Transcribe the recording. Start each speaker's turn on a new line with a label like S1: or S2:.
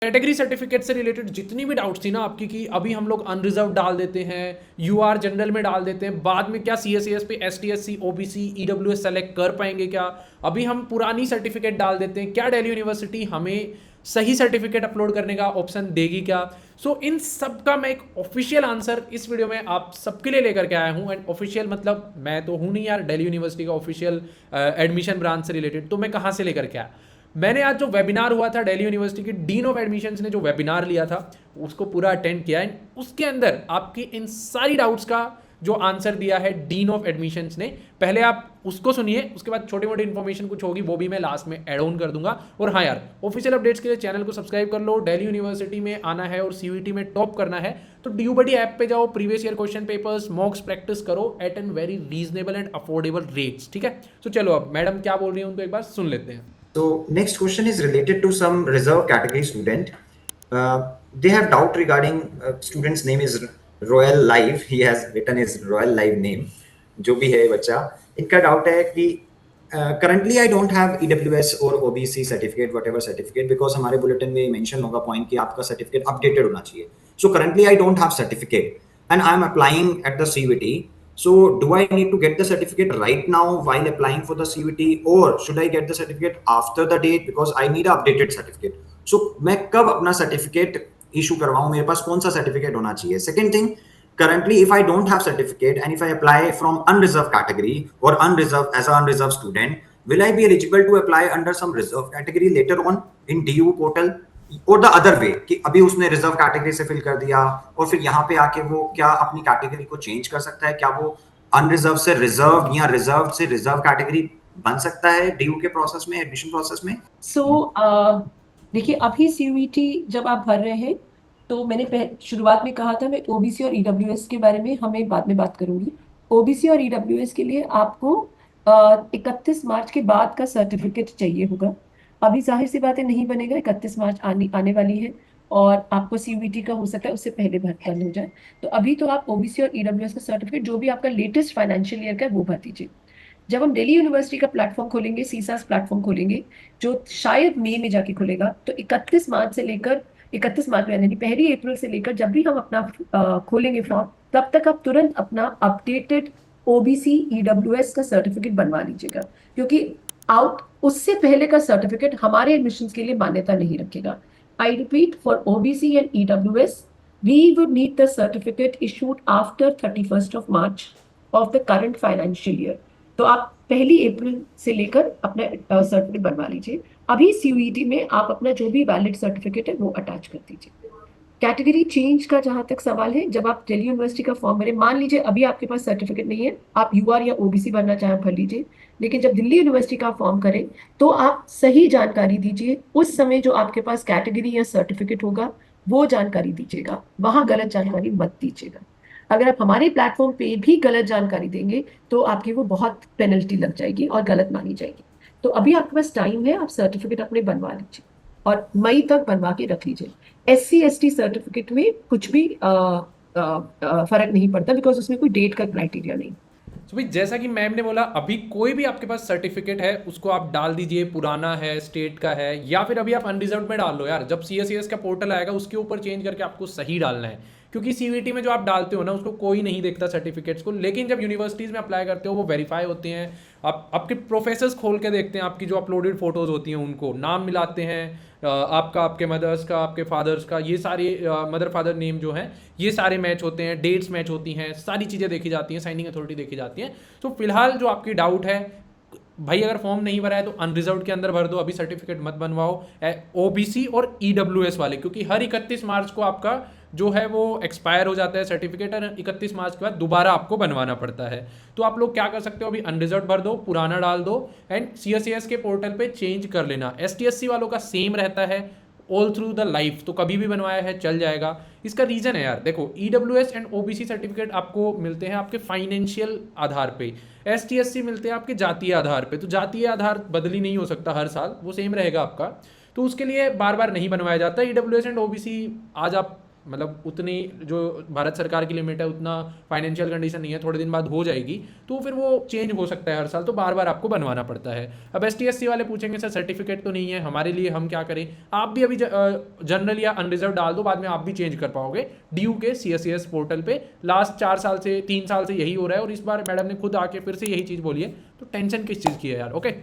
S1: Category certificate से related जितनी भी डाउट्स थी ना आपकी कि अभी हम लोग अनरिजर्व डाल देते हैं, यूआर जनरल में डाल देते हैं, बाद में क्या सीएससीएस पे एसटीएससी ओबीसी ईडब्ल्यूएस सेलेक्ट कर पाएंगे क्या, अभी हम पुरानी सर्टिफिकेट डाल देते हैं, क्या दिल्ली यूनिवर्सिटी हमें सही सर्टिफिकेट अपलोड करने का ऑप्शन देगी क्या। सो इन सब का मैं एक ऑफिशियल आंसर इस वीडियो में आप सबके लिए लेकर के आया हूं। एंड ऑफिशियल मतलब मैं तो हूं नहीं यार दिल्ली यूनिवर्सिटी का ऑफिशियल एडमिशन ब्रांच से रिलेटेड, तो मैं कहां से लेकर के आया। मैंने आज जो वेबिनार हुआ था दिल्ली यूनिवर्सिटी के डीन ऑफ एडमिशंस ने जो वेबिनार लिया था उसको पूरा अटेंड किया है। उसके अंदर आपकी इन सारी डाउट्स का जो आंसर दिया है डीन ऑफ एडमिशंस ने, पहले आप उसको सुनिए, उसके बाद छोटी मोटी इन्फॉर्मेशन कुछ होगी वो भी मैं लास्ट में एड ऑन कर दूंगा। और हाँ यार, ऑफिशियल अपडेट्स के लिए चैनल को सब्सक्राइब कर लो। दिल्ली यूनिवर्सिटी में आना है और सीयूईटी में टॉप करना है तो डीयूबडी ऐप पे जाओ, previous year question papers mocks practice करो at an very reasonable and affordable rates. ठीक है, तो चलो अब मैडम क्या बोल रही है उनको एक बार सुन लेते हैं।
S2: So next question is related to some reserve category student. They have doubt regarding student's name is Royal Live. He has written his Royal Live name. जो भी है बच्चा, इनका डाउट है कि currently I don't have EWS और OBC certificate, whatever certificate, because हमारे bulletin में मेंशन होगा पॉइंट कि आपका सर्टिफिकेट अपडेटेड होना चाहिए. So currently I don't have certificate and I am applying at the CVT. So do I need to get the certificate right now while applying for the CVT or should I get the certificate after the date because I need an updated certificate? So मैं कब अपना certificate issue करवाऊँ, मेरे पास कौन सा certificate होना चाहिए? Second thing, currently if I don't have certificate and if I apply from unreserved category or unreserved as an unreserved student, will I be eligible to apply under some reserved category later on in DU portal? और the other way कि अभी उसने reserve category से fill कर दिया और फिर यहाँ पे आके वो क्या अपनी कैटेगरी को चेंज कर सकता है, क्या वो अनरिजर्व से रिजर्व या रिजर्व से रिजर्व कैटेगरी बन सकता है डीयू के प्रोसेस में, एडमिशन प्रोसेस में?
S3: देखिए अभी सीयूईटी जब आप भर रहे हैं तो मैंने शुरुआत में कहा था मैं ओबीसी और ईडब्ल्यूएस के बारे में हमें बाद में बात करूंगी। ओबीसी और ईडब्ल्यूएस के लिए आपको 31 मार्च के बाद का सर्टिफिकेट चाहिए होगा। अभी जाहिर सी बातें नहीं बनेगा, 31 मार्च आने वाली है और आपको सीयूईटी का हो सकता है उससे पहले भरना हो जाए। तो अभी तो आप ओबीसी और ईडब्ल्यूएस का सर्टिफिकेट जो भी आपका लेटेस्ट फाइनेंशियल ईयर का है वो भर दीजिए। जब हम दिल्ली यूनिवर्सिटी का प्लेटफॉर्म खोलेंगे, सीसास प्लेटफॉर्म खोलेंगे जो शायद मई में जाके खुलेगा, तो 31 मार्च में यानी 1 अप्रैल से लेकर जब भी हम अपना खोलेंगे फॉर्म तब तक आप तुरंत अपना अपडेटेड ओबीसी ईडब्ल्यूएस का सर्टिफिकेट बनवा लीजिएगा, क्योंकि उससे पहले का सर्टिफिकेट हमारे एडमिशन के लिए मान्यता नहीं रखेगा। I repeat, for OBC and EWS we would need the certificate issued after 31st of March of the current financial year. तो आप 1 अप्रैल से लेकर अपना सर्टिफिकेट बनवा लीजिए। अभी सीयूईटी में आप अपना जो भी वैलिड सर्टिफिकेट है वो अटैच कर दीजिए। कैटेगरी चेंज का जहां तक सवाल है, जब आप दिल्ली यूनिवर्सिटी का फॉर्म भरें, मान लीजिए अभी आपके पास सर्टिफिकेट नहीं है, आप यूआर या ओबीसी भरना चाहें भर लीजिए, लेकिन जब दिल्ली यूनिवर्सिटी का फॉर्म करें तो आप सही जानकारी दीजिए। उस समय जो आपके पास कैटेगरी या सर्टिफिकेट होगा वो जानकारी दीजिएगा, वहां गलत जानकारी मत दीजिएगा। अगर आप हमारे प्लेटफॉर्म पे भी गलत जानकारी देंगे तो आपकी वो बहुत पेनल्टी लग जाएगी और गलत मानी जाएगी। तो अभी आपके पास टाइम है, आप सर्टिफिकेट अपने बनवा लीजिए और मई तक बनवा के रख लीजिए। SC ST सर्टिफिकेट में कुछ भी फर्क नहीं पड़ता, बिकॉज उसमें कोई डेट का क्राइटेरिया नहीं।
S1: तो भाई जैसा कि मैम ने बोला, अभी कोई भी आपके पास सर्टिफिकेट है उसको आप डाल दीजिए, पुराना है, स्टेट का है, या फिर अभी आप अनरिजर्व में डाल लो यार। जब CSCS का पोर्टल आएगा उसके ऊपर चेंज करके आपको सही डालना है, क्योंकि सीवीटी में जो आप डालते हो ना उसको कोई नहीं देखता सर्टिफिकेट्स को, लेकिन जब यूनिवर्सिटीज़ में अप्लाई करते हो वो वेरीफाई होते हैं। आप आपके प्रोफेसर्स खोल के देखते हैं, आपकी जो अपलोडेड फोटोज़ होती हैं उनको नाम मिलाते हैं, आपका, आपके मदर्स का, आपके फादर्स का, ये सारे मदर फादर नेम जो हैं ये सारे मैच होते हैं, डेट्स मैच होती हैं, सारी चीज़ें देखी जाती हैं, साइनिंग अथॉरिटी देखी जाती हैं। तो फिलहाल जो आपकी डाउट है भाई, अगर फॉर्म नहीं भरा है तो अनरिजर्व के अंदर भर दो, अभी सर्टिफिकेट मत बनवाओ ओबीसी और ईडब्ल्यूएस वाले, क्योंकि हर 31 मार्च को आपका जो है वो एक्सपायर हो जाता है सर्टिफिकेट, और 31 मार्च के बाद दोबारा आपको बनवाना पड़ता है। तो आप लोग क्या कर सकते हो, अभी अनरिजर्व भर दो, पुराना डाल दो एंड CSCS के पोर्टल पे चेंज कर लेना। STSC वालों का सेम रहता है ऑल थ्रू द लाइफ, तो कभी भी बनवाया है चल जाएगा। इसका रीज़न है यार, देखो EWS एंड OBC सर्टिफिकेट आपको मिलते हैं आपके फाइनेंशियल आधार पे, STSC मिलते हैं आपके जातीय आधार पे। तो जातीय आधार बदली नहीं हो सकता हर साल, वो सेम रहेगा आपका, तो उसके लिए बार बार नहीं बनवाया जाता। EWS एंड OBC आज आप मतलब उतनी जो भारत सरकार की लिमिट है उतना फाइनेंशियल कंडीशन नहीं है, थोड़े दिन बाद हो जाएगी, तो फिर वो चेंज हो सकता है हर साल, तो बार बार आपको बनवाना पड़ता है। अब ST SC वाले पूछेंगे सर सर्टिफिकेट तो नहीं है हमारे लिए, हम क्या करें? आप भी अभी जनरल या अनरिजर्व डाल दो, बाद में आप भी चेंज कर पाओगे DU के CSCS पोर्टल पे। लास्ट 4 साल से 3 साल से यही हो रहा है और इस बार मैडम ने खुद आके फिर से यही चीज़ बोली है, तो टेंशन किस चीज़ की है यार। ओके।